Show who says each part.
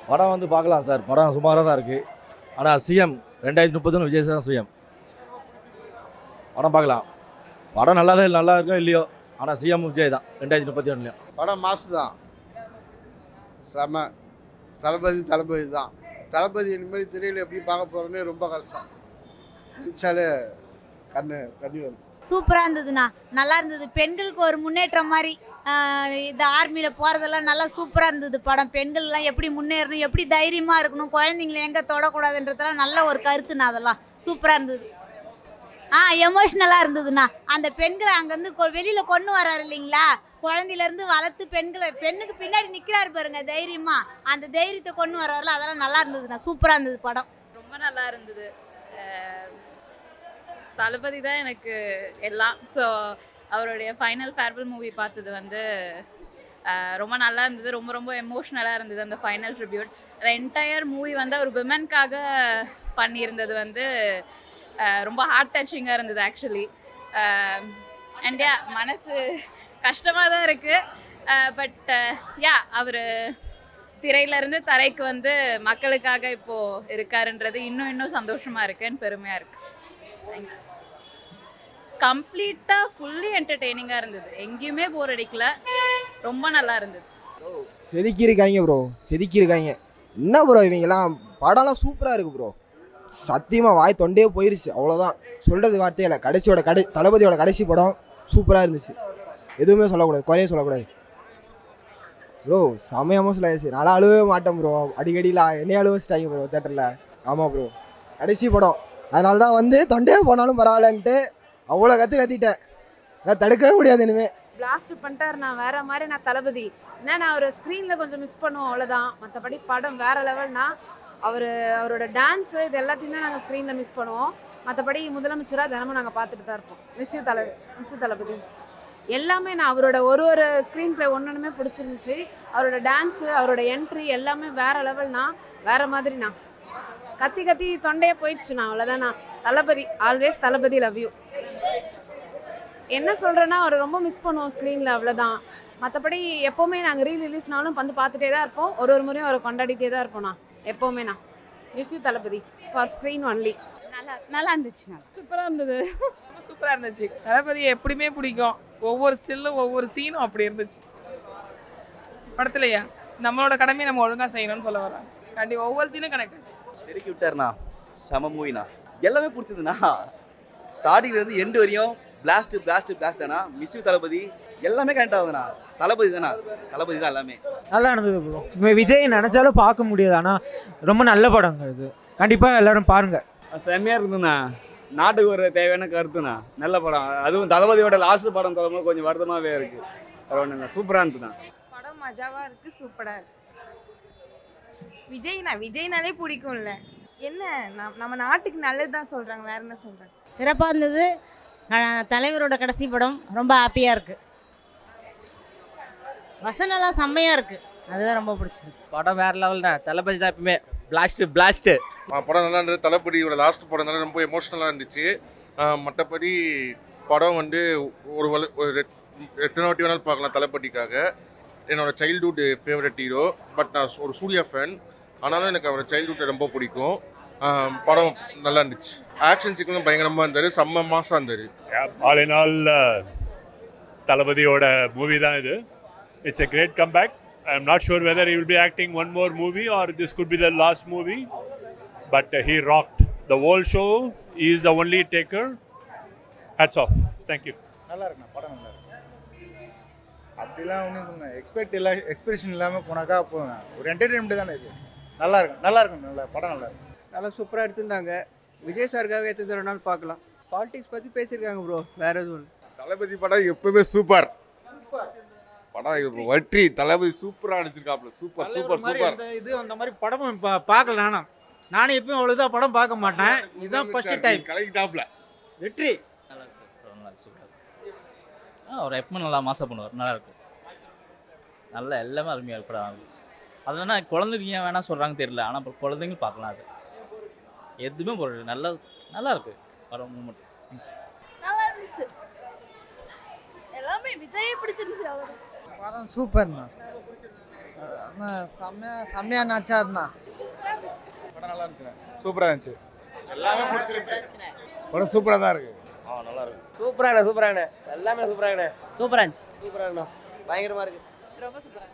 Speaker 1: படம் வந்து பார்க்கலாம் சார். படம் சுமாராக தான் இருக்குது. ஆனால் சிஎம் 2030 விஜய் தான் சிஎம். படம் பார்க்கலாம். படம் நல்லா இருக்கோ இல்லையோ, ஆனால் சிஎம் விஜய் தான் 2031.
Speaker 2: படம் மாசு தான். செம. தளபதி தான். தளபதி இனிமேல் திரையில் எப்படி பார்க்க போகிறோன்னே ரொம்ப கஷ்டம். நினச்சாலே தண்ணி வரும்.
Speaker 3: சூப்பராக இருந்ததுண்ணா, நல்லா இருந்தது. பெண்களுக்கு ஒரு முன்னேற்றம் மாதிரி இந்த ஆர்மியில் போகிறதெல்லாம் நல்லா சூப்பராக இருந்தது படம். பெண்கள்லாம் எப்படி முன்னேறணும், எப்படி தைரியமாக இருக்கணும், குழந்தைங்கள எங்கே தொடக்கூடாதுன்றதெல்லாம் நல்ல ஒரு கருத்துண்ணா. அதெல்லாம் சூப்பராக இருந்தது. எமோஷ்னலாக இருந்ததுண்ணா. அந்த பெண்களை அங்கேருந்து வெளியில் கொண்டு வராரு இல்லைங்களா, குழந்தையிலேருந்து வளர்த்து பெண்ணுக்கு பின்னாடி நிற்கிறாரு பாருங்க தைரியமாக, அந்த தைரியத்தை கொண்டு வர்றாருல, அதெல்லாம் நல்லா இருந்ததுண்ணா. சூப்பராக இருந்தது படம்.
Speaker 4: ரொம்ப நல்லா இருந்தது. தளபதி தான் எனக்கு எல்லாம். ஸோ அவருடைய ஃபைனல் ஃபேர்வெல் மூவி பார்த்தது வந்து ரொம்ப நல்லா இருந்தது. ரொம்ப ரொம்ப எமோஷ்னலாக இருந்தது அந்த ஃபைனல் ட்ரிபியூட். அந்த என்டையர் மூவி வந்து அவர் விமனுக்காக பண்ணியிருந்தது வந்து ரொம்ப ஹார்ட் டச்சிங்காக இருந்தது ஆக்சுவலி. அண்ட் மனசு கஷ்டமாக தான் இருக்குது. பட் அவர் திரையிலேருந்து தரைக்கு வந்து மக்களுக்காக இப்போது இருக்காருன்றது இன்னும் சந்தோஷமாக இருக்குன்னு பெருமையாக இருக்குது. தேங்க்யூ. கம்ப்ளீட்டாக ஃபுல்லி என்டர்டெய்னிங்காக இருந்தது. எங்கேயுமே போர் அடிக்கல. ரொம்ப நல்லா இருந்தது.
Speaker 5: செதுக்கியிருக்காங்க ப்ரோ, செதுக்கியிருக்காங்க. என்ன ப்ரோ இவங்கெல்லாம் படம்லாம் சூப்பராக இருக்குது ப்ரோ. சத்தியமாக வாய் தொண்டே போயிருச்சு, அவ்வளோதான். சொல்கிறது வார்த்தையே இல்லை. தளபதியோட கடைசி படம் சூப்பராக இருந்துச்சு. எதுவுமே சொல்லக்கூடாது, குறைய சொல்லக்கூடாது ப்ரோ. செம்ம எமோஷனல் ஆயிடுச்சு. நல்லா அழுவே மாட்டேன் ப்ரோ. அடிக்கடிலாம் என்னையே அழுவ வச்சுட்டாங்க ப்ரோ தேட்டரில். ஆமாம் ப்ரோ, கடைசி படம். அதனால தான் வந்து தொண்டே போனாலும் பரவாயில்லன்ட்டு அவ்வளோ கத்திட்டேன். நான் தடுக்கவே முடியாது இனிமே.
Speaker 6: பிளாஸ்ட் பண்ணிட்டார். நான் வேற மாதிரி நான் தளபதி என்ன, நான் அவர் ஸ்க்ரீனில் கொஞ்சம் மிஸ் பண்ணுவோம் அவ்வளோதான். மற்றபடி படம் வேற லெவல்னா அவரோட டான்ஸு இது எல்லாத்தையும் தான் நாங்கள் ஸ்க்ரீனில் மிஸ் பண்ணுவோம். மற்றபடி முதலமைச்சராக தினமும் நாங்கள் பார்த்துட்டு தான் இருப்போம். மிஸ் யூ தளபதி எல்லாமே. நான் அவரோட ஒரு ஸ்க்ரீன் ப்ளே ஒன்றுமே பிடிச்சிருந்துச்சு. அவரோட டான்ஸு, அவரோட என்ட்ரி எல்லாமே வேற லெவல்னா, வேற மாதிரிண்ணா. கத்தி தொண்டையே போயிடுச்சுண்ணா, அவ்வளோதாண்ணா. தளபதி ஆல்வேஸ் தளபதி, லவ் யூ. என்ன சொல்கிறேன்னா, அவரை ரொம்ப மிஸ் பண்ணுவோம் ஸ்க்ரீனில், அவ்வளோதான். மற்றபடி எப்போவுமே நாங்கள் ரிலீஸ்னாலும் வந்து பார்த்துட்டே தான் இருப்போம். ஒரு முறையும் அவரை கொண்டாடிட்டே தான் இருப்போம்ண்ணா எப்போவுமேண்ணா. Miss you Thalapathy for screen only.
Speaker 3: நல்லா இருந்துச்சுண்ணா.
Speaker 7: சூப்பராக இருந்தது. ரொம்ப சூப்பராக இருந்துச்சு. தளபதி எப்படியுமே பிடிக்கும். ஒவ்வொரு ஸ்டில்லும் ஒவ்வொரு சீனும் அப்படி இருந்துச்சு படத்துலையா. நம்மளோட கடமையை நம்ம ஒழுங்காக செய்யணும்னு சொல்ல வரேன். கண்டிப்பாக ஒவ்வொரு சீனும் கனெக்ட் ஆச்சு.
Speaker 8: தெருக்கி விட்டாருண்ணா. செம மூவிண்ணா. எல்லாமே பிடிச்சதுண்ணா. ஸ்டார்டிங்லேருந்து எண்டு வரையும் பிளாஸ்ட். மிஸ் யூ தளபதி எல்லாமே கனெக்ட் ஆகுதுண்ணா. தளபதி தான் எல்லாமே.
Speaker 9: நல்லா இருந்தது ப்ரோ. விஜய் நினச்சாலும் பார்க்க முடியாது, ஆனால் ரொம்ப நல்ல படங்க இது. கண்டிப்பாக எல்லாரும் பாருங்க.
Speaker 10: செம்மையாக இருக்குதுண்ணா. நாட்டுக்கு ஒரு தேவையான கருத்துண்ணா. நல்ல படம். அதுவும் தளபதியோட லாஸ்ட் படம் சொல்லும்போது கொஞ்சம் வருத்தமாகவே இருக்குது. வேறு ஒன்றுங்க, சூப்பராக இருந்துண்ணா.
Speaker 4: படம் மஜாவாக இருக்குது, சூப்பராக இருக்குது. விஜய்னாலே பிடிக்கும்ல. என்ன நம்ம நாட்டுக்கு நல்லது தான் சொல்கிறாங்க, வேறு என்ன சொல்கிறாங்க.
Speaker 3: சிறப்பாக இருந்தது. தலைவரோட கடைசி படம் ரொம்ப ஹாப்பியாக இருக்குது. வசனம்லாம் செம்மையாக இருக்குது, அதுதான் ரொம்ப பிடிச்சது.
Speaker 11: படம் வேறு லெவல் தான். தளபதி தான் எப்பவுமே பிளாஸ்ட்டு.
Speaker 12: படம் நல்லா இருந்தது. தளபதியோட லாஸ்ட் படம் ரொம்ப எமோஷ்னலாக இருந்துச்சு. மற்றபடி படம் வந்து ஒரு எத்தனை வாட்டி வேணாலும் பார்க்கலாம் தளபதிக்காக. என்னோடய சைல்டுஹுட் ஃபேவரட் ஹீரோ. பட் நான் ஒரு சூர்யா ஃபேன். ஆனாலும் எனக்கு அவரோட சைல்டுஹுட் ரொம்ப பிடிக்கும். படம் நல்லா இருந்துச்சு. ஆக்ஷன் சீக்வன்ஸ் பயங்கரமாக இருந்தார். செம்ம மாசாக இருந்தார்.
Speaker 13: ஆல் இன் ஆல் தளபதியோட மூவி தான் இது. It's a great comeback. I am not sure whether he will be acting one more movie or this could be the last movie. But he rocked the whole show. He is the only taker. Hats off. Thank you.
Speaker 2: நல்லா இருக்குண்ணா, படம் நல்லா இருக்கு. அப்படிலாம் ஒன்றும் சொன்னேன் expression இல்லாமல் போனாக்கா போங்க. ஒரு என்டர்டெயின்மெண்ட் தானே இது. நல்லா இருக்கும் படம் நல்லா இருக்கு.
Speaker 11: நல்லா சூப்பராக எடுத்துருந்தாங்க. விஜய் சாருக்காக எத்தனை நாள் பார்க்கலாம். பாலிடிக்ஸ் பற்றி பேசியிருக்காங்க ப்ரோ, வேறு எதுவும் இல்லை.
Speaker 12: தளபதி படம் எப்பவுமே சூப்பர் படம். வற்றி தளபதி சூப்பராக நடிச்சிருக்காப்ல. சூப்பர்.
Speaker 9: இது அந்த மாதிரி படமும் பார்க்கல. நானும் எப்பயும் அவ்வளோதான் படம் பார்க்க மாட்டேன். இதுதான் ஃபர்ஸ்ட் டைம்.
Speaker 12: கலக்கிட்டாப்ல.
Speaker 9: வெற்றி
Speaker 11: நல்லா இருக்கு சார். அவர் எப்பவும் நல்லா மாசம் பண்ணுவார். நல்லா இருக்கும். நல்லா எல்லாமே அருமையாக இருக்கு படம். அதனால குழந்தைங்க ஏன் வேணால் சொல்கிறாங்க தெரியல. ஆனால் இப்போ குழந்தைங்க பார்க்கலாம். அது எதுவுமே போடுறது நல்லா இருக்கு படம். மூமெண்ட்
Speaker 4: நல்லா இருந்துச்சு. எல்லாமே விஜயே பிடிச்சிருந்துச்சு. அவ்வளோ
Speaker 5: படம் சூப்பர்ண்ணா.
Speaker 14: அண்ணா செம்மையாக நச்சாருண்ணா.
Speaker 2: படம் நல்லா இருந்துச்சுண்ணே, சூப்பராக இருந்துச்சு, எல்லாமே பிடிச்சிருந்துச்சு. படம் சூப்பராக தான் இருக்கு.
Speaker 1: நல்லா இருக்கு.
Speaker 5: சூப்பராகண்ணே, எல்லாமே சூப்பராகண்ணே.
Speaker 14: சூப்பராக இருந்துச்சு.
Speaker 5: சூப்பராகண்ணா, பயங்கரமாக இருக்கு.
Speaker 4: ரொம்ப சூப்பராக